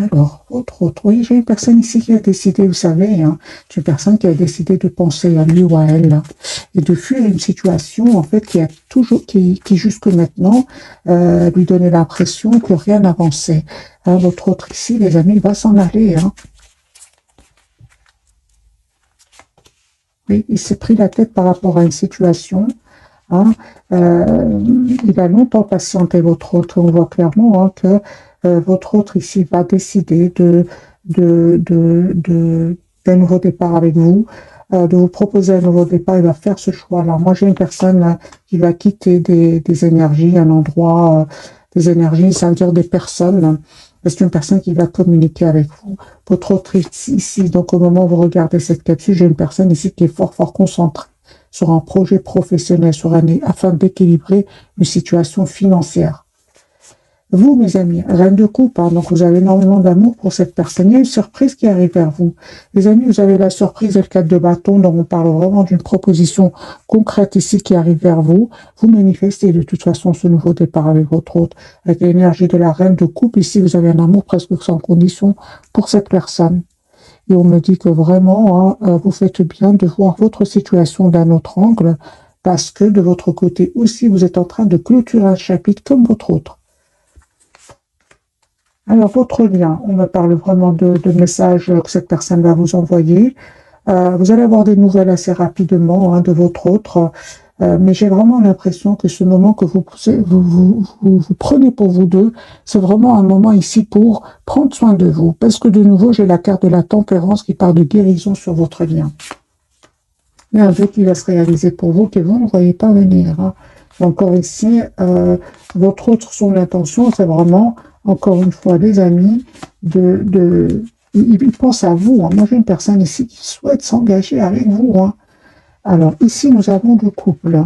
Alors, autre, autre. Oui, j'ai une personne ici qui a décidé, vous savez, hein, j'ai une personne qui a décidé de penser à lui ou à elle hein, et de fuir une situation, en fait, qui a toujours, qui jusque maintenant, lui donnait l'impression que rien n'avançait. Hein, votre autre ici, les amis, il va s'en aller. Hein. Oui, il s'est pris la tête par rapport à une situation. Hein. Il a longtemps patienté votre autre. On voit clairement hein, que votre autre ici va décider d'un nouveau départ avec vous, de vous proposer un nouveau départ. Il va faire ce choix-là. Moi, j'ai une personne qui va quitter des énergies, un endroit, des énergies, ça veut dire des personnes. C'est une personne qui va communiquer avec vous. Votre autre ici, donc au moment où vous regardez cette capsule, j'ai une personne ici qui est fort, fort concentrée sur un projet professionnel, afin d'équilibrer une situation financière. Vous, mes amis, reine de coupe, hein, donc vous avez énormément d'amour pour cette personne. Il y a une surprise qui arrive vers vous. Les amis, vous avez la surprise et le 4 de bâton, donc on parle vraiment d'une proposition concrète ici qui arrive vers vous. Vous manifestez de toute façon ce nouveau départ avec votre hôte, avec l'énergie de la reine de coupe. Ici, vous avez un amour presque sans condition pour cette personne. Et on me dit que vraiment, hein, vous faites bien de voir votre situation d'un autre angle, parce que de votre côté aussi, vous êtes en train de clôturer un chapitre comme votre autre. Alors, votre lien, on me parle vraiment de messages que cette personne va vous envoyer. Vous allez avoir des nouvelles assez rapidement hein, de votre autre, mais j'ai vraiment l'impression que ce moment que vous prenez pour vous deux, c'est vraiment un moment ici pour prendre soin de vous. Parce que de nouveau, j'ai la carte de la tempérance qui parle de guérison sur votre lien. Il y a un vœu qui va se réaliser pour vous que vous ne voyez pas venir. Hein. Encore ici, votre autre, son intention, c'est vraiment, encore une fois, les amis, il pense à vous. Hein. Moi, j'ai une personne ici qui souhaite s'engager avec vous. Hein. Alors, ici, nous avons deux couples.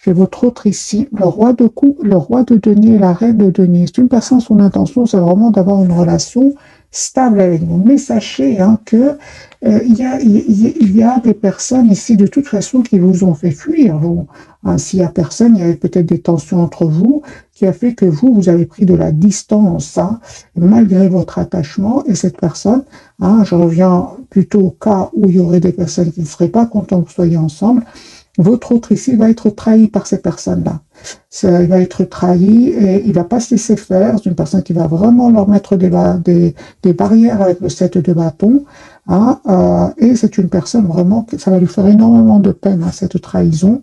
J'ai votre autre ici, le roi de coupe, le roi de denier et la reine de denier. C'est une personne, son intention, c'est vraiment d'avoir une relation stable avec vous. Mais sachez hein, que il y a des personnes ici, de toute façon, qui vous ont fait fuir. Vous. Hein, s'il n'y a personne, il y avait peut-être des tensions entre vous qui a fait que vous avez pris de la distance, hein, malgré votre attachement. Et cette personne, hein, je reviens plutôt au cas où il y aurait des personnes qui ne seraient pas contentes que vous soyez ensemble. Votre autre ici va être trahi par ces personnes-là. Il va être trahi et il va pas se laisser faire. C'est une personne qui va vraiment leur mettre des barrières avec le 7 de bâton. Hein, et c'est une personne vraiment, ça va lui faire énormément de peine, hein, cette trahison.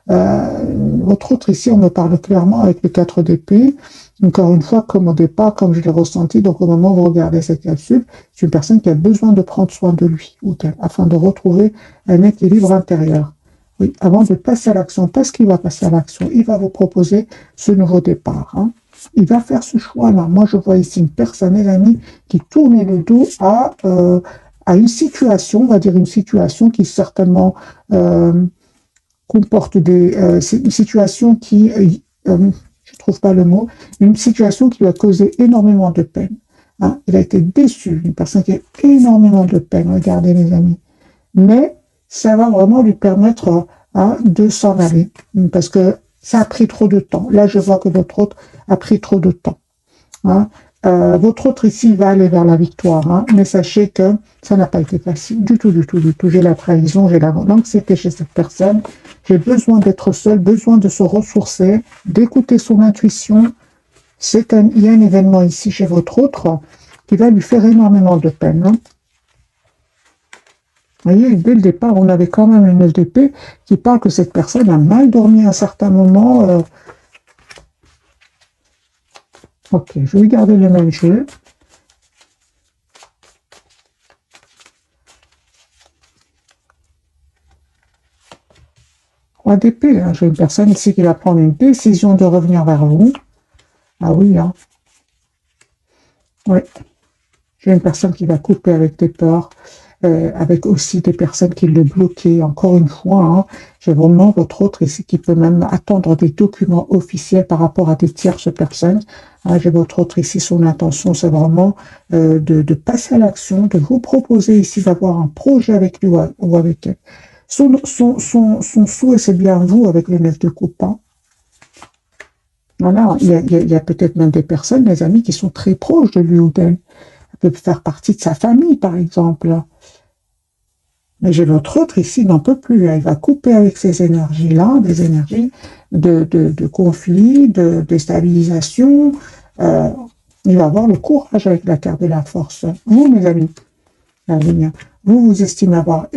Votre autre ici, on me parle clairement avec les 4 d'épée. Encore une fois, comme au départ, comme je l'ai ressenti, donc au moment où vous regardez cette capsule, c'est une personne qui a besoin de prendre soin de lui ou d'elle, afin de retrouver un équilibre intérieur. Oui, avant de passer à l'action, parce qu'il va passer à l'action, il va vous proposer ce nouveau départ. Hein. Il va faire ce choix-là. Moi, je vois ici une personne, les amis, qui tourne le dos à une situation, on va dire une situation qui certainement comporte c'est une situation qui, je trouve pas le mot, une situation qui lui a causé énormément de peine. Hein. Il a été déçu, une personne qui a énormément de peine, regardez les amis. Mais ça va vraiment lui permettre hein, de s'en aller, parce que ça a pris trop de temps. Là, je vois que votre autre a pris trop de temps. Hein. Votre autre ici va aller vers la victoire, hein, mais sachez que ça n'a pas été facile du tout, du tout, du tout. J'ai la trahison, j'ai l'anxiété chez cette personne. J'ai besoin d'être seul, besoin de se ressourcer, d'écouter son intuition. Il y a un événement ici chez votre autre qui va lui faire énormément de peine. Hein. Vous voyez, dès le départ, on avait quand même une 9 d'épée qui parle que cette personne a mal dormi à un certain moment. Ok, je vais garder le même jeu. Roi d'épée, hein. J'ai une personne ici qui va prendre une décision de revenir vers vous. Ah oui, hein. Oui. J'ai une personne qui va couper avec des peurs, avec aussi des personnes qui le bloquaient. Encore une fois, hein, j'ai vraiment votre autre ici qui peut même attendre des documents officiels par rapport à des tierces personnes. Hein, j'ai votre autre ici, son intention, c'est vraiment de passer à l'action, de vous proposer ici d'avoir un projet avec lui ou avec elle. Son souhait, c'est bien vous avec le 9 de coupe. Hein. Voilà, il y a peut-être même des personnes, les amis, qui sont très proches de lui ou d'elle. de faire partie de sa famille, par exemple. Mais j'ai votre autre ici, n'en peut plus. Il va couper avec ces énergies-là, des énergies de conflit, de déstabilisation. Euh, il va avoir le courage avec la carte de la force. Vous, mes amis, la lumière, vous estimez avoir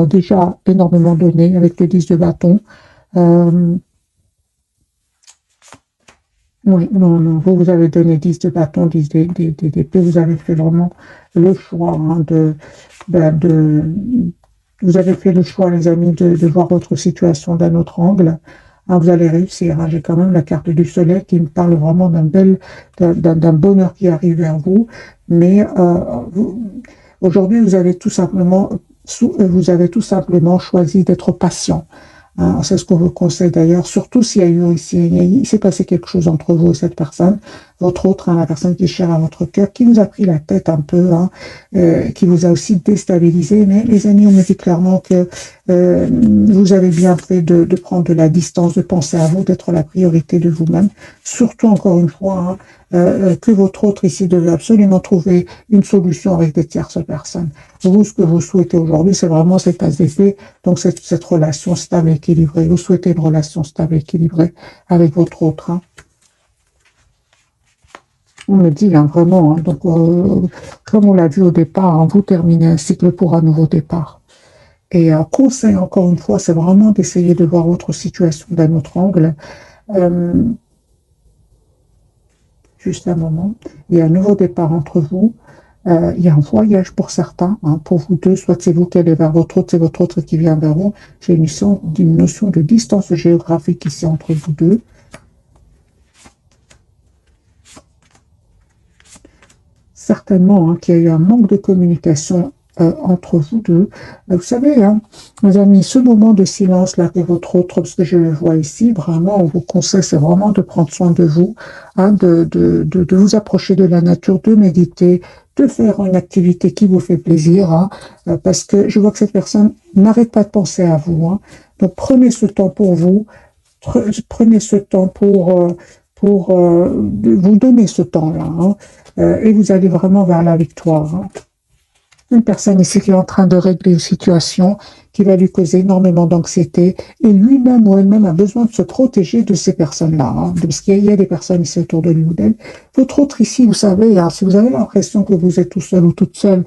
déjà énormément donné avec le 10 de bâton. Oui, non, non, vous avez donné 10 de bâton, 10 d'épée, vous avez fait vraiment le choix de, vous avez fait le choix, les amis, de voir votre situation d'un autre angle. Hein, vous allez réussir. Hein. J'ai quand même la carte du soleil qui me parle vraiment d'un bonheur qui arrive vers vous. Mais aujourd'hui, vous avez tout simplement choisi d'être patient. Hein, c'est ce qu'on vous conseille d'ailleurs, surtout s'il y a eu ici, il s'est passé quelque chose entre vous et cette personne, votre autre, hein, la personne qui est chère à votre cœur, qui vous a pris la tête un peu, hein, qui vous a aussi déstabilisé. Mais les amis, on me dit clairement que vous avez bien fait de prendre de la distance, de penser à vous, d'être la priorité de vous-même. Surtout, encore une fois, hein, que votre autre ici devait absolument trouver une solution avec des tierces personnes. Vous, ce que vous souhaitez aujourd'hui, c'est vraiment cet as d'épée, donc cette relation stable et équilibrée. Vous souhaitez une relation stable et équilibrée avec votre autre. Hein. On me dit hein, vraiment, hein, donc comme on l'a vu au départ, hein, vous terminez un cycle pour un nouveau départ. Et conseil, encore une fois, c'est vraiment d'essayer de voir votre situation d'un autre angle. Juste un moment. Il y a un nouveau départ entre vous. Il y a un voyage pour certains, hein, pour vous deux. Soit c'est vous qui allez vers votre autre, c'est votre autre qui vient vers vous. J'ai une notion de distance géographique ici entre vous deux. Certainement hein, qu'il y a eu un manque de communication entre vous deux. Vous savez, hein, mes amis, ce moment de silence là que votre autre, parce que je le vois ici, vraiment, on vous conseille, c'est vraiment de prendre soin de vous, hein, de vous approcher de la nature, de méditer, de faire une activité qui vous fait plaisir, hein, parce que je vois que cette personne n'arrête pas de penser à vous. Hein. Donc prenez ce temps pour vous, prenez ce temps pour vous donner ce temps-là, hein, et vous allez vraiment vers la victoire. Hein. Une personne ici qui est en train de régler une situation qui va lui causer énormément d'anxiété et lui-même ou elle-même a besoin de se protéger de ces personnes-là. Hein, parce qu'il y a des personnes ici autour de lui ou d'elle. Votre autre ici, vous savez, hein, si vous avez l'impression que vous êtes tout seul ou toute seule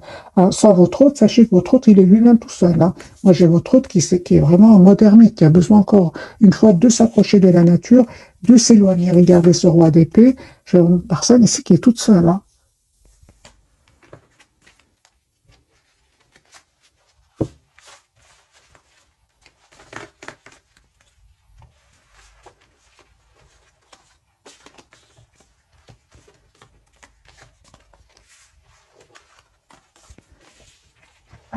sans votre autre, sachez que votre autre, il est lui-même tout seul. Hein. Moi, j'ai votre autre qui est vraiment en mode ermite, qui a besoin encore une fois de s'approcher de la nature, de s'éloigner. Regardez ce roi d'épée. J'ai une personne ici qui est toute seule. Hein.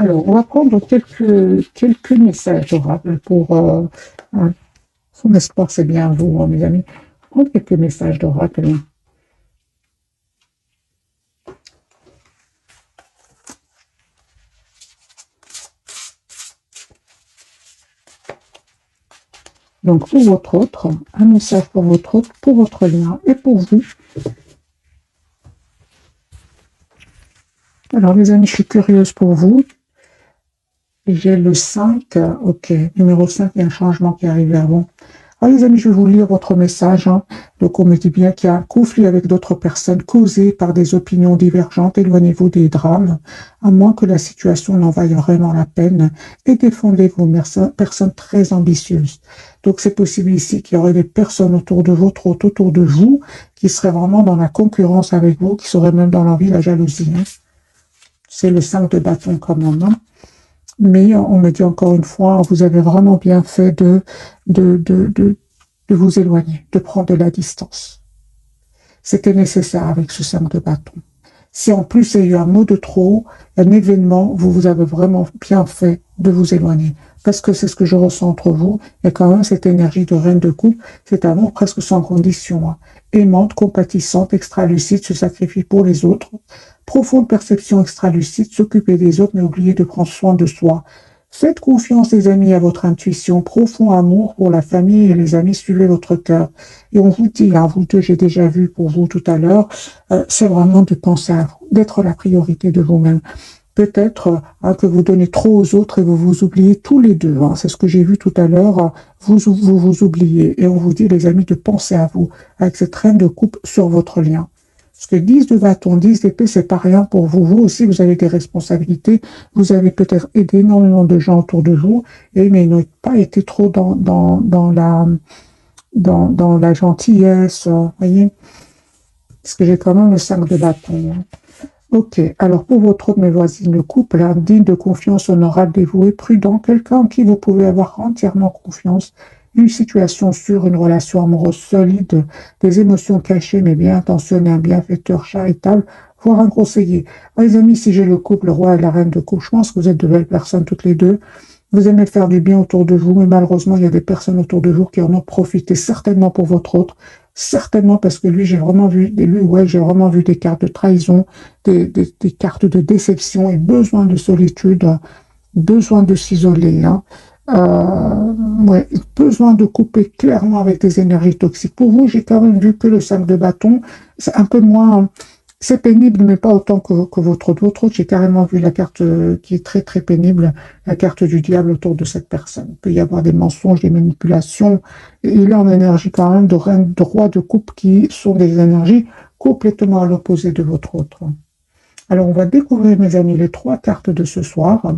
Alors, on va prendre quelques messages d'oracle pour... son espoir, c'est bien vous, hein, mes amis. Prendre quelques messages d'oracle. Donc, pour votre autre, un message pour votre autre, pour votre lien et pour vous. Alors, les amis, je suis curieuse pour vous. J'ai le 5, ok, numéro 5, il y a un changement qui arrive vers vous. Alors les amis, je vais vous lire votre message. Hein. Donc on me dit bien qu'il y a un conflit avec d'autres personnes causé par des opinions divergentes. Éloignez-vous des drames, à moins que la situation n'en vaille vraiment la peine. Et défendez-vous, personnes très ambitieuses. Donc c'est possible ici qu'il y aurait des personnes autour de autour de vous, qui seraient vraiment dans la concurrence avec vous, qui seraient même dans l'envie, la jalousie. Hein. C'est le 5 de bâton quand même. Hein. Mais on me dit encore une fois, vous avez vraiment bien fait de vous éloigner, de prendre de la distance. C'était nécessaire avec ce 5 de bâton. Si en plus il y a eu un mot de trop, un événement, vous avez vraiment bien fait de vous éloigner. Parce que c'est ce que je ressens entre vous. Il y a quand même cette énergie de reine de coupe, cet amour presque sans condition. Hein. Aimante, compatissante, extra-lucide, se sacrifie pour les autres. Profonde perception extra-lucide, s'occuper des autres, mais oublier de prendre soin de soi. Faites confiance, les amis, à votre intuition, profond amour pour la famille et les amis, suivez votre cœur. Et on vous dit, vous deux, j'ai déjà vu pour vous tout à l'heure, c'est vraiment de penser à vous, d'être la priorité de vous-même. Peut-être que vous donnez trop aux autres et vous vous oubliez tous les deux. C'est ce que j'ai vu tout à l'heure. Vous oubliez. Et on vous dit, les amis, de penser à vous avec cette reine de coupe sur votre lien. Parce que 10 de bâton, 10 d'épée, c'est pas rien pour vous. Vous aussi, vous avez des responsabilités. Vous avez peut-être aidé énormément de gens autour de vous, mais ils n'ont pas été trop dans la gentillesse. Voyez? Parce que j'ai quand même le 5 de bâton. Ok, alors pour votre autre, mes voisines, le couple, digne de confiance, honorable, dévoué, prudent, quelqu'un en qui vous pouvez avoir entièrement confiance, une situation sûre, une relation amoureuse solide, des émotions cachées mais bien intentionnées, un bienfaiteur charitable, voire un conseiller. Les amis, si j'ai le couple, le roi et la reine de coupe, je pense que vous êtes de belles personnes toutes les deux. Vous aimez faire du bien autour de vous, mais malheureusement, il y a des personnes autour de vous qui en ont profité, certainement pour votre autre, certainement parce que lui, j'ai vraiment vu des cartes de trahison, des cartes de déception et besoin de solitude, besoin de s'isoler, besoin de couper clairement avec des énergies toxiques. Pour vous, j'ai quand même vu que le 5 de bâton, c'est un peu moins, c'est pénible, mais pas autant que votre autre. Votre autre, j'ai carrément vu la carte qui est très très pénible, la carte du diable autour de cette personne. Il peut y avoir des mensonges, des manipulations. Et il est en énergie quand même de reine, de roi de coupe qui sont des énergies complètement à l'opposé de votre autre. Alors, on va découvrir, mes amis, les 3 cartes de ce soir.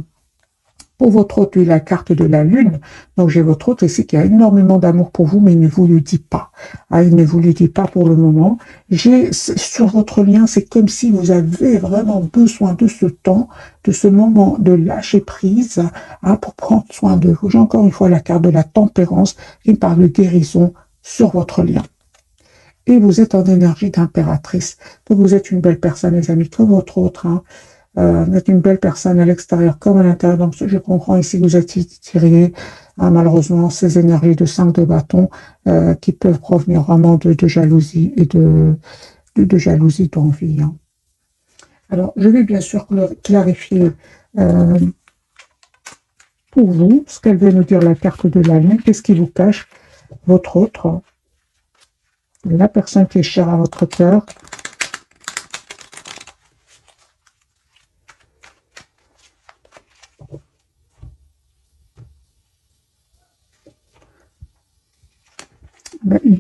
Pour votre autre, lui, la carte de la lune. Donc, j'ai votre autre ici qui a énormément d'amour pour vous, mais il ne vous le dit pas. Il ne vous le dit pas pour le moment. Sur votre lien, c'est comme si vous avez vraiment besoin de ce temps, de ce moment de lâcher prise, pour prendre soin de vous. J'ai encore une fois la carte de la tempérance qui me parle de guérison sur votre lien. Et vous êtes en énergie d'impératrice. Donc, vous êtes une belle personne, les amis, comme votre autre, vous êtes une belle personne à l'extérieur comme à l'intérieur. Donc, je comprends ici que vous êtes tiré, malheureusement, ces énergies de 5 de bâton qui peuvent provenir vraiment de jalousie et de jalousie d'envie. Alors, je vais bien sûr clarifier pour vous ce qu'elle veut nous dire, la carte de la lune. Qu'est-ce qui vous cache votre autre, la personne qui est chère à votre cœur.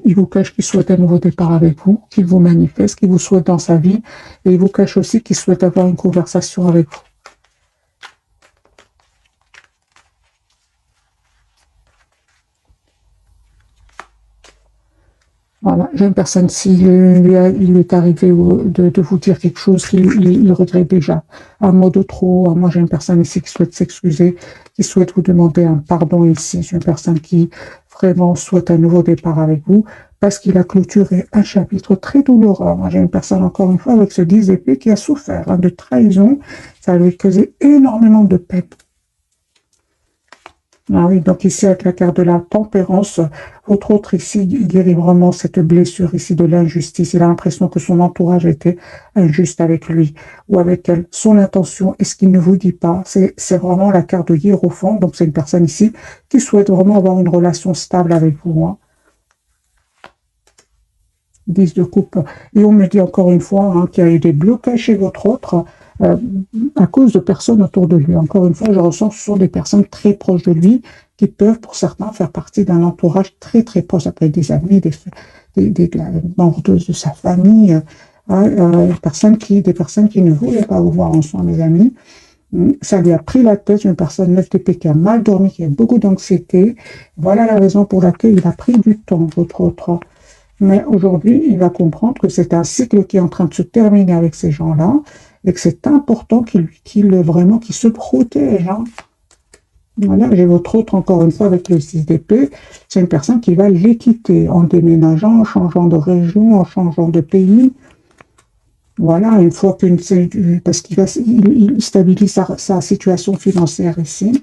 Il vous cache qu'il souhaite un nouveau départ avec vous, qu'il vous manifeste, qu'il vous souhaite dans sa vie, et il vous cache aussi qu'il souhaite avoir une conversation avec vous. Voilà, j'ai une personne, s'il lui est arrivé de vous dire quelque chose qu'il regrette déjà, un mot de trop. Moi, j'ai une personne ici qui souhaite s'excuser, qui souhaite vous demander un pardon ici. J'ai une personne qui vraiment souhaite un nouveau départ avec vous parce qu'il a clôturé un chapitre très douloureux. Moi, j'ai une personne, encore une fois, avec ce 10 d'épée qui a souffert de trahison. Ça lui a causé énormément de peine. Oui, donc ici, avec la carte de la tempérance, votre autre ici, il guérit vraiment cette blessure ici de l'injustice. Il a l'impression que son entourage était injuste avec lui ou avec elle. Son intention et ce qu'il ne vous dit pas, c'est vraiment la carte de Hiérophant. Donc, c'est une personne ici qui souhaite vraiment avoir une relation stable avec vous. 10 de coupe. Et on me dit encore une fois qu'il y a eu des blocages chez votre autre à cause de personnes autour de lui. Encore une fois, je ressens que ce sont des personnes très proches de lui qui peuvent, pour certains, faire partie d'un entourage très très proche. Ça peut être des amis, des membres de sa famille, des personnes qui ne voulaient pas vous voir ensemble, mes amis. Ça lui a pris la tête, une personne 9 d'épée qui a mal dormi, qui a beaucoup d'anxiété. Voilà la raison pour laquelle il a pris du temps, votre autre. Mais aujourd'hui, il va comprendre que c'est un cycle qui est en train de se terminer avec ces gens-là et que c'est important qu'il se protège. Voilà, j'ai votre autre, encore une fois, avec le 6 d'épée. C'est une personne qui va les quitter en déménageant, en changeant de région, en changeant de pays. Voilà, une fois parce qu'il stabilise sa situation financière ici.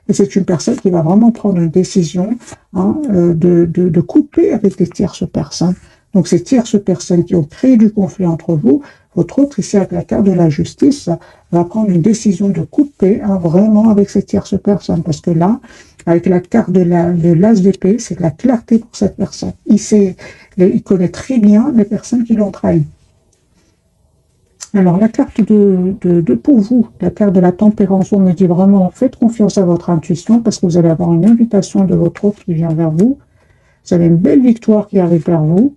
Et c'est une personne qui va vraiment prendre une décision de couper avec des tierces personnes. Donc, ces tierces personnes qui ont créé du conflit entre vous Votre autre, ici, avec la carte de la justice, va prendre une décision de couper vraiment avec cette tierce personne. Parce que là, avec la carte de l'as d'épée, c'est de la clarté pour cette personne. Il connaît très bien les personnes qui l'ont trahi. Alors, la carte pour vous, la carte de la tempérance, on me dit vraiment, faites confiance à votre intuition parce que vous allez avoir une invitation de votre autre qui vient vers vous. Vous avez une belle victoire qui arrive vers vous.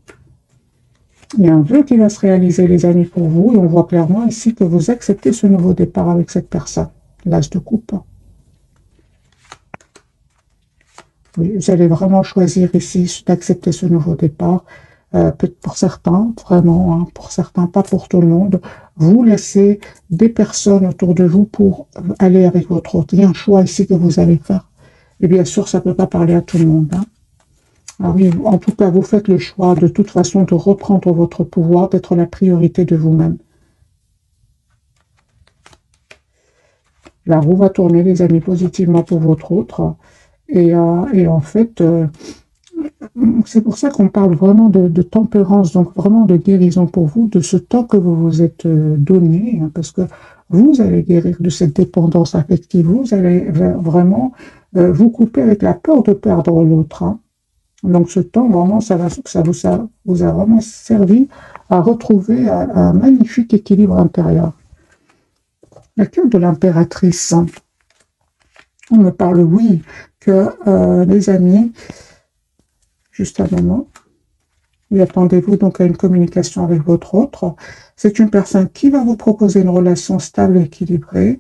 Il y a un vœu qui va se réaliser, les amis, pour vous. Et on voit clairement ici que vous acceptez ce nouveau départ avec cette personne. L'as de coupe. Oui, vous allez vraiment choisir ici d'accepter ce nouveau départ. Pour certains, vraiment, hein, pour certains, pas pour tout le monde. Vous laissez des personnes autour de vous pour aller avec votre autre. Il y a un choix ici que vous allez faire. Et bien sûr, ça ne peut pas parler à tout le monde. Hein. Ah oui, en tout cas, vous faites le choix de toute façon de reprendre votre pouvoir, d'être la priorité de vous-même. La roue va tourner, les amis, positivement pour votre autre. Et en fait, c'est pour ça qu'on parle vraiment de tempérance, donc vraiment de guérison pour vous, de ce temps que vous vous êtes donné, hein, parce que vous allez guérir de cette dépendance affective, vous allez vraiment vous couper avec la peur de perdre l'autre. Hein. Donc ce temps, vraiment, ça vous a vraiment servi à retrouver un magnifique équilibre intérieur. La carte de l'impératrice, hein. On me parle, oui, que les amis, juste un moment, et attendez-vous donc à une communication avec votre autre. C'est une personne qui va vous proposer une relation stable et équilibrée.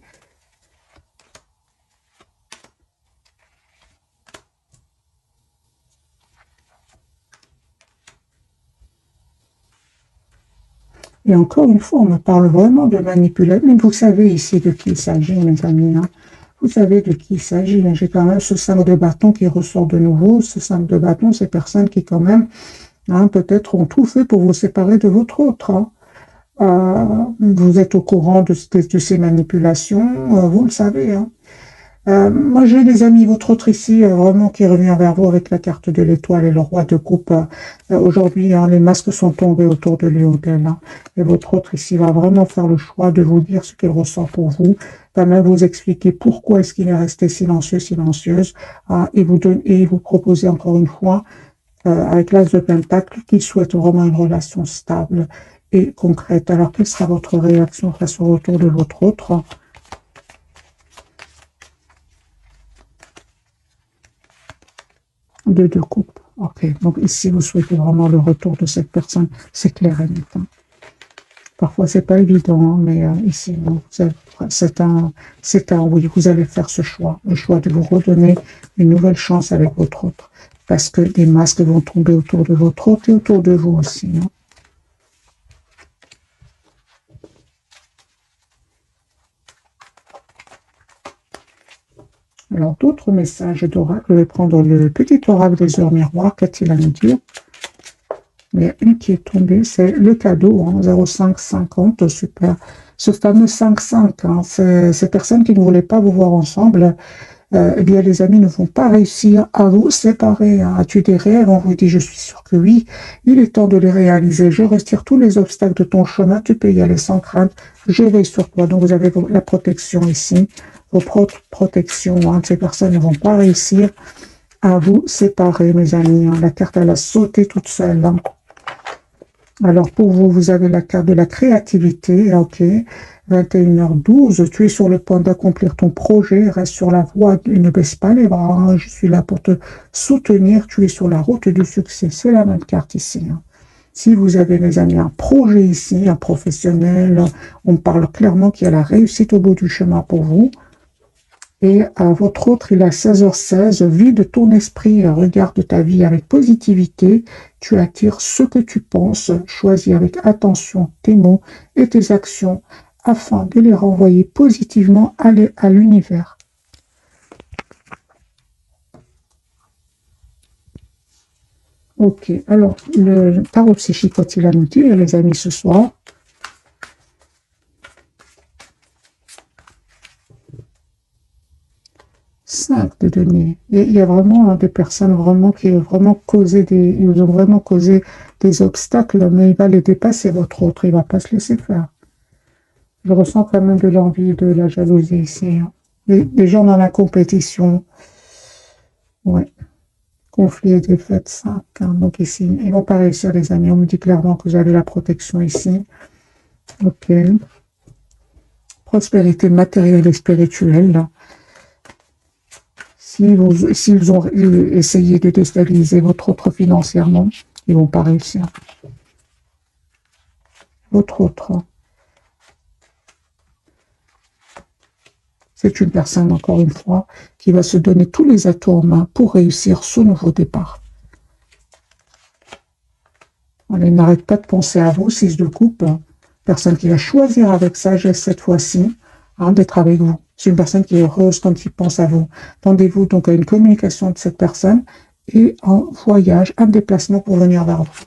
Et encore une fois, on me parle vraiment de manipulation. Mais vous savez ici de qui il s'agit, mes amis. Hein. Vous savez de qui il s'agit. J'ai quand même ce 5 de bâton qui ressort de nouveau. Ce 5 de bâton, c'est personnes qui quand même, hein, peut-être ont tout fait pour vous séparer de votre autre. Hein. Vous êtes au courant de ces manipulations, vous le savez. Hein. Moi, j'ai des amis, votre autre ici, vraiment qui revient vers vous avec la carte de l'étoile et le roi de coupe. Aujourd'hui, hein, les masques sont tombés autour de lui ou d'elle. Hein, et votre autre ici va vraiment faire le choix de vous dire ce qu'il ressent pour vous, va même vous expliquer pourquoi est-ce qu'il est resté silencieux, silencieuse, et vous proposer encore une fois, avec l'as de pentacle, qu'il souhaite vraiment une relation stable et concrète. Alors, quelle sera votre réaction face au retour de votre autre? De deux coupes. Ok, donc ici, vous souhaitez vraiment le retour de cette personne. C'est clair et net. Hein. Parfois, c'est pas évident, hein, mais ici, c'est oui, vous allez faire ce choix, le choix de vous redonner une nouvelle chance avec votre autre. Parce que des masques vont tomber autour de votre autre et autour de vous aussi. Hein. Alors, d'autres messages d'oracle. Je vais prendre le petit oracle des heures miroirs. Qu'a-t-il à nous dire? Il y a une qui est tombée, c'est le cadeau, hein, 0550, super. Ce fameux 5-5, hein, ces personnes qui ne voulaient pas vous voir ensemble, eh bien, les amis ne vont pas réussir à vous séparer. Hein. As-tu des rêves? On vous dit, je suis sûr que oui. Il est temps de les réaliser. Je retire tous les obstacles de ton chemin. Tu peux y aller sans crainte. Je veille sur toi. Donc, vous avez la protection ici. Vos propres protections. Hein. Ces personnes ne vont pas réussir à vous séparer, mes amis. Hein. La carte, elle a sauté toute seule. Hein. Alors, pour vous, vous avez la carte de la créativité. Ok. 21h12, tu es sur le point d'accomplir ton projet, reste sur la voie et ne baisse pas les bras. Hein. Je suis là pour te soutenir. Tu es sur la route du succès. C'est la même carte ici. Hein. Si vous avez, les amis, un projet ici, un professionnel, on parle clairement qu'il y a la réussite au bout du chemin pour vous. Et à votre autre, il est à 16h16, vide ton esprit, regarde ta vie avec positivité, tu attires ce que tu penses, choisis avec attention tes mots et tes actions afin de les renvoyer positivement à l'univers. Ok, alors le tarot psychique, qu'est-il à nous dire, les amis, ce soir? De donner. Il y a vraiment des personnes vraiment qui ont vraiment causé ils ont vraiment causé des obstacles, mais il va les dépasser, votre autre. Il va pas se laisser faire. Je ressens quand même de l'envie, de la jalousie ici. Hein. Des gens dans la compétition. Ouais. Conflit et défaite, 5. Hein. Donc ici, ils vont pas réussir, les amis. On me dit clairement que vous avez la protection ici. Ok. Prospérité matérielle et spirituelle. Là. S'ils ont essayé de déstabiliser votre autre financièrement, ils vont pas réussir. Votre autre. C'est une personne, encore une fois, qui va se donner tous les atouts en main pour réussir ce nouveau départ. Voilà, il n'arrête pas de penser à vous, 6 de coupe. Personne qui va choisir avec sagesse cette fois-ci d'être avec vous. C'est une personne qui est heureuse quand il pense à vous. Attendez-vous donc à une communication de cette personne et un voyage, un déplacement pour venir vers vous.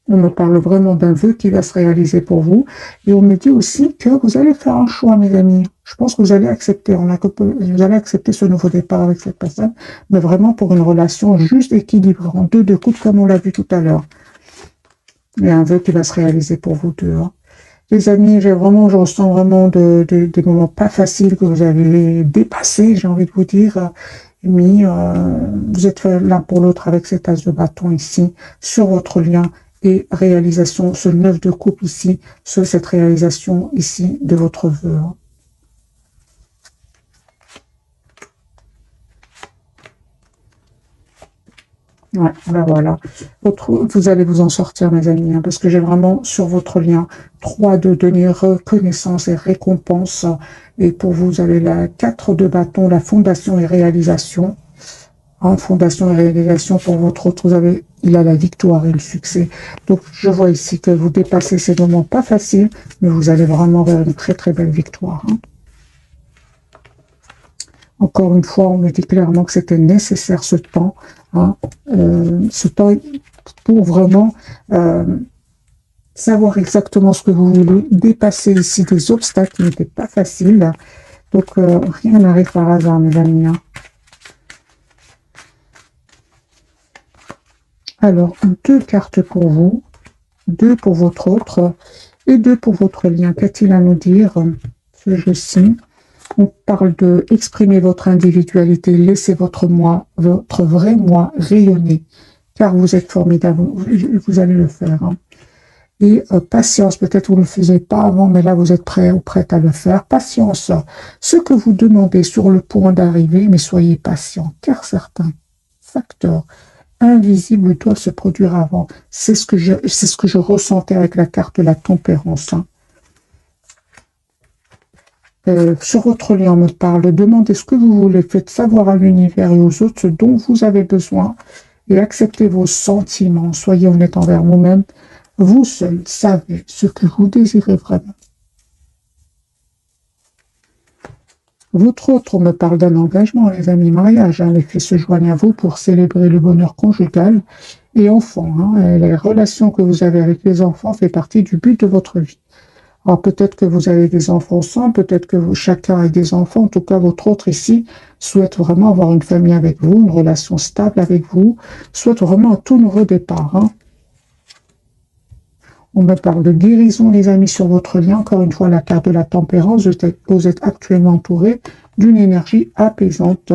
On me parle vraiment d'un vœu qui va se réaliser pour vous. Et on me dit aussi que vous allez faire un choix, mes amis. Je pense que vous allez accepter. Vous allez accepter ce nouveau départ avec cette personne, mais vraiment pour une relation juste équilibrée, en 2 de coupe, comme on l'a vu tout à l'heure. Il y a un vœu qui va se réaliser pour vous deux. Hein. Les amis, je ressens vraiment des moments pas faciles que vous avez dépassés, j'ai envie de vous dire. Mais vous êtes l'un pour l'autre avec cet as de bâton ici, sur votre lien. Et réalisation, ce 9 de coupe ici, sur cette réalisation ici de votre vœu. Ouais, ben voilà. Vous allez vous en sortir, mes amis, hein, parce que j'ai vraiment sur votre lien 3 de denier, reconnaissance et récompense. Et pour vous, vous avez la 4 de bâton, la fondation et réalisation. En fondation et réalisation pour votre autre, il a la victoire et le succès. Donc, je vois ici que vous dépassez ces moments pas faciles, mais vous allez vraiment vers une très très belle victoire. Hein. Encore une fois, on me dit clairement que c'était nécessaire ce temps, hein, ce temps pour vraiment savoir exactement ce que vous voulez, dépasser ici des obstacles qui n'étaient pas faciles. Donc, rien n'arrive par hasard, mes amis. Hein. Alors, 2 cartes pour vous, 2 pour votre autre et 2 pour votre lien. Qu'a-t-il à nous dire, ce jeu-ci? On parle de exprimer votre individualité, laissez votre vrai moi rayonner, car vous êtes formidable, vous allez le faire. Hein. Et patience, peut-être vous ne le faisiez pas avant, mais là vous êtes prêt ou prête à le faire. Patience, ce que vous demandez sur le point d'arriver, mais soyez patient, car certains facteurs invisible doit se produire avant. C'est ce que je ressentais avec la carte de la tempérance. Hein. Sur votre lien, on me parle. Demandez ce que vous voulez. Faites savoir à l'univers et aux autres ce dont vous avez besoin et acceptez vos sentiments. Soyez honnête envers vous-même. Vous seul savez ce que vous désirez vraiment. Votre autre me parle d'un engagement, les amis, mariage. Hein, les filles se joignent à vous pour célébrer le bonheur conjugal et enfants. Hein, et les relations que vous avez avec les enfants fait partie du but de votre vie. Alors peut-être que vous avez des enfants ensemble, peut-être que chacun a des enfants. En tout cas, votre autre ici souhaite vraiment avoir une famille avec vous, une relation stable avec vous, souhaite vraiment un tout nouveau départ. Hein. On me parle de guérison, les amis, sur votre lien. Encore une fois, la carte de la tempérance. Vous êtes actuellement entouré d'une énergie apaisante.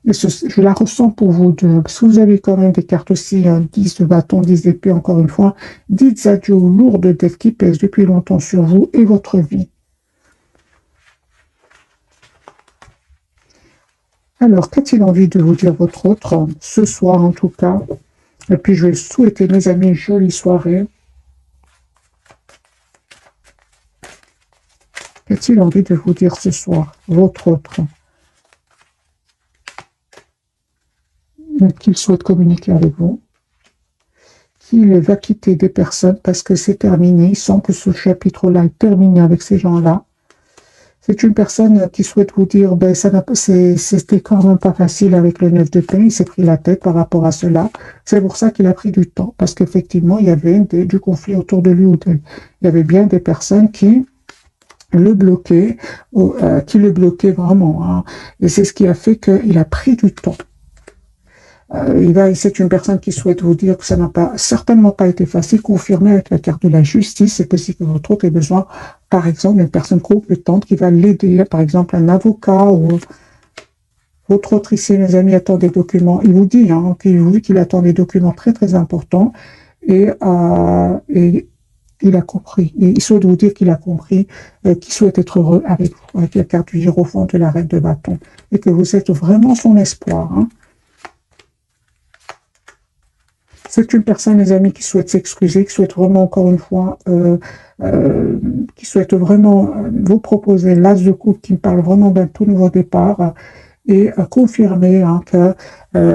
Et je la ressens pour vous deux. Parce que vous avez quand même des cartes aussi, 10 de bâton, 10 d'épée, encore une fois. Dites adieu aux lourdes dettes qui pèsent depuis longtemps sur vous et votre vie. Alors, qu'a-t-il envie de vous dire votre autre, ce soir en tout cas? Et puis, je vais souhaiter, mes amis, une jolie soirée. Qu'a-t-il envie de vous dire ce soir, votre autre? Qu'il souhaite communiquer avec vous. Qu'il va quitter des personnes parce que c'est terminé. Il sent que ce chapitre-là est terminé avec ces gens-là. C'est une personne qui souhaite vous dire, ben, c'était quand même pas facile avec le 9 de pain. Il s'est pris la tête par rapport à cela. C'est pour ça qu'il a pris du temps. Parce qu'effectivement, il y avait du conflit autour de lui ou d'elle. Il y avait bien des personnes qui le bloquaient vraiment. Hein. Et c'est ce qui a fait qu'il a pris du temps. C'est une personne qui souhaite vous dire que ça n'a pas, certainement pas été facile, confirmé avec la carte de la justice. C'est possible que votre autre ait besoin, par exemple, d'une personne compétente qui va l'aider, par exemple, un avocat ou votre autre ici, mes amis, attend des documents. Il vous dit qu'il attend des documents très, très importants et il a compris. Et il souhaite vous dire qu'il a compris, qu'il souhaite être heureux avec vous, avec la carte du hiérophant de la reine de bâton, et que vous êtes vraiment son espoir. C'est une personne, les amis, qui souhaite s'excuser, qui souhaite vraiment, encore une fois, qui souhaite vraiment vous proposer l'as de coupe qui me parle vraiment d'un tout nouveau départ et confirmer que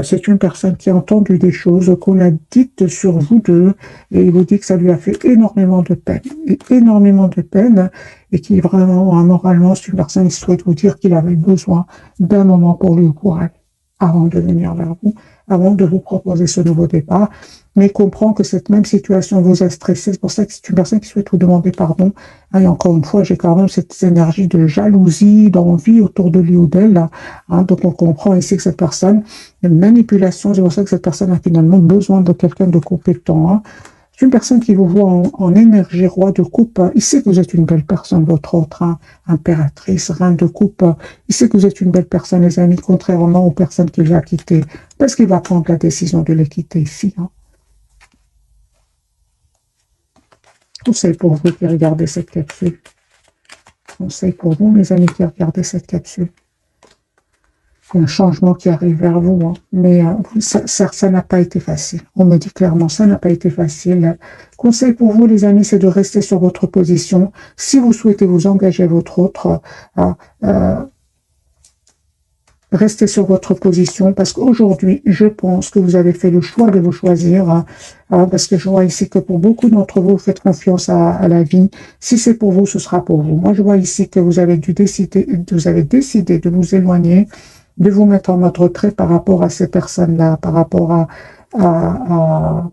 c'est une personne qui a entendu des choses qu'on a dites sur vous deux et il vous dit que ça lui a fait énormément de peine, et qui vraiment, moralement, c'est une personne qui souhaite vous dire qu'il avait besoin d'un moment pour lui courager avant de venir vers vous, avant de vous proposer ce nouveau départ, mais comprend que cette même situation vous a stressé. C'est pour ça que c'est une personne qui souhaite vous demander pardon. Et encore une fois, j'ai quand même cette énergie de jalousie, d'envie autour de lui ou d'elle. Donc on comprend ici que cette personne, une manipulation, c'est pour ça que cette personne a finalement besoin de quelqu'un de compétent. C'est une personne qui vous voit en énergie, roi de coupe. Il sait que vous êtes une belle personne, votre autre, impératrice, reine de coupe. Il sait que vous êtes une belle personne, les amis, contrairement aux personnes qu'il va quitter. Parce qu'il va prendre la décision de les quitter ici. Conseil pour vous qui regardez cette capsule. Conseil pour vous, mes amis, qui regardez cette capsule. Il y a un changement qui arrive vers vous, mais ça n'a pas été facile. On me dit clairement, ça n'a pas été facile. Conseil pour vous, les amis, c'est de rester sur votre position. Si vous souhaitez vous engager à votre autre, restez sur votre position, parce qu'aujourd'hui, je pense que vous avez fait le choix de vous choisir, parce que je vois ici que pour beaucoup d'entre vous, vous faites confiance à la vie. Si c'est pour vous, ce sera pour vous. Moi, je vois ici que vous avez décidé de vous éloigner, de vous mettre en mode retrait par rapport à ces personnes-là, par rapport par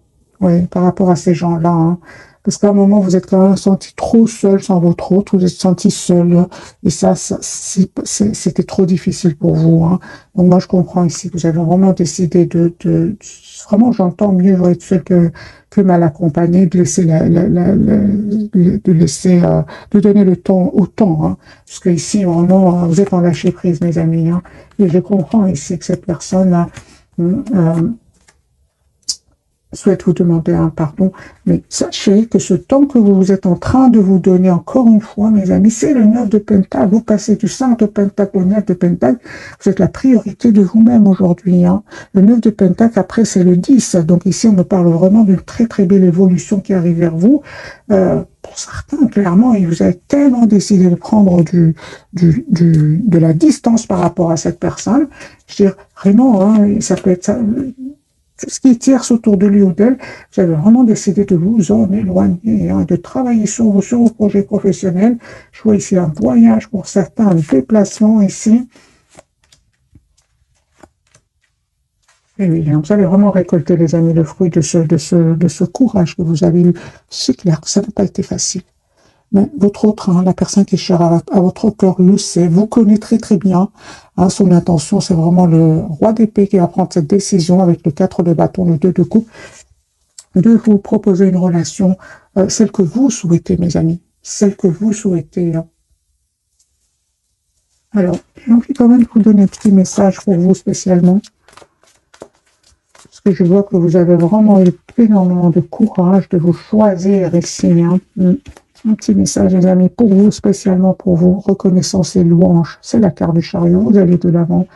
rapport à ces gens-là. Parce qu'à un moment, vous êtes quand même senti trop seul sans votre autre, vous êtes senti seul, et ça c'était trop difficile pour vous. Donc moi, je comprends ici que vous avez vraiment décidé vraiment, j'entends mieux être seul que mal accompagné, de laisser de donner le temps au temps, parce que ici, vraiment, vous êtes en lâcher prise, mes amis, et je comprends ici que cette personne souhaite vous demander un pardon, mais sachez que ce temps que vous êtes en train de vous donner, encore une fois, mes amis, c'est le 9 de Pentacle. Vous passez du 5 de Pentacle au 9 de Pentacle, vous êtes la priorité de vous-même aujourd'hui. Le 9 de Pentacle, après, c'est le 10. Donc ici, on me parle vraiment d'une très très belle évolution qui arrive vers vous. Pour certains, clairement, vous avez tellement décidé de prendre de la distance par rapport à cette personne. Je veux dire, vraiment, ça peut être ça. Tout ce qui tierce autour de lui ou d'elle, vous avez vraiment décidé de vous en éloigner, de travailler sur vos projets professionnels. Je vois ici un voyage pour certains, un déplacement ici. Et oui, vous allez vraiment récolter, les amis, le fruit de ce courage que vous avez eu. C'est clair que ça n'a pas été facile. Mais votre autre, la personne qui est chère à votre cœur, le sait, vous connaît très très bien. Son intention, c'est vraiment le roi d'épée qui va prendre cette décision avec le 4 de bâton, le 2 de coupe, de vous proposer une relation, celle que vous souhaitez, mes amis, celle que vous souhaitez. Alors, j'ai envie quand même de vous donner un petit message pour vous spécialement, parce que je vois que vous avez vraiment eu énormément de courage de vous choisir ici. Un petit message, les amis, pour vous, spécialement pour vous. Reconnaissance et louange. C'est la carte du chariot. Vous allez de l'avant.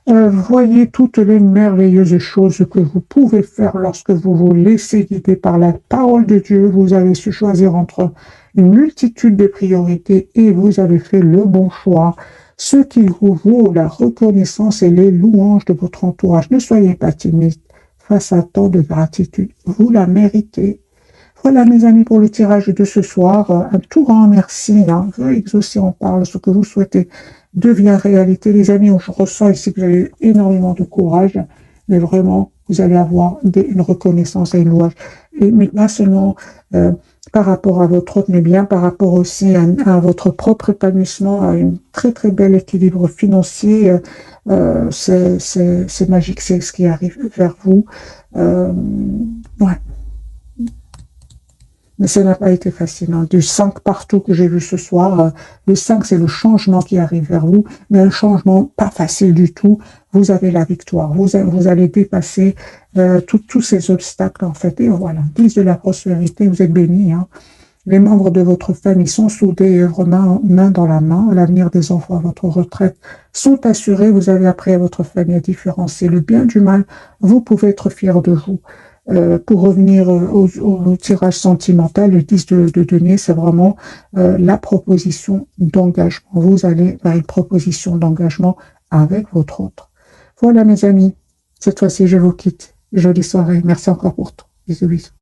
Voyez toutes les merveilleuses choses que vous pouvez faire lorsque vous vous laissez guider par la parole de Dieu. Vous avez su choisir entre une multitude de priorités et vous avez fait le bon choix. Ce qui vous vaut la reconnaissance et les louanges de votre entourage. Ne soyez pas timide face à tant de gratitude. Vous la méritez. Voilà, mes amis, pour le tirage de ce soir. Un tout grand merci. Veuillez exaucer en parle. Ce que vous souhaitez devient réalité. Les amis, je ressens ici que vous avez énormément de courage, mais vraiment, vous allez avoir une reconnaissance et une louange. Mais pas seulement par rapport à votre autre, mais bien par rapport aussi à votre propre épanouissement, à une très très bel équilibre financier. C'est magique, c'est ce qui arrive vers vous. Ouais. Mais ça n'a pas été facile, hein. Du 5 partout que j'ai vu ce soir. Le 5, c'est le changement qui arrive vers vous, mais un changement pas facile du tout. Vous avez la victoire. Vous allez dépasser tous ces obstacles, en fait. Et voilà, 10 de la prospérité, vous êtes bénis, hein. Les membres de votre famille sont soudés et œuvrent main dans la main. L'avenir des enfants à votre retraite sont assurés. Vous avez appris à votre famille à différencier le bien du mal. Vous pouvez être fiers de vous. Pour revenir au tirage sentimental, le 10 de denier, c'est vraiment la proposition d'engagement. Vous allez vers une proposition d'engagement avec votre autre. Voilà mes amis, cette fois-ci je vous quitte. Jolie soirée, merci encore pour tout. Bisous bisous.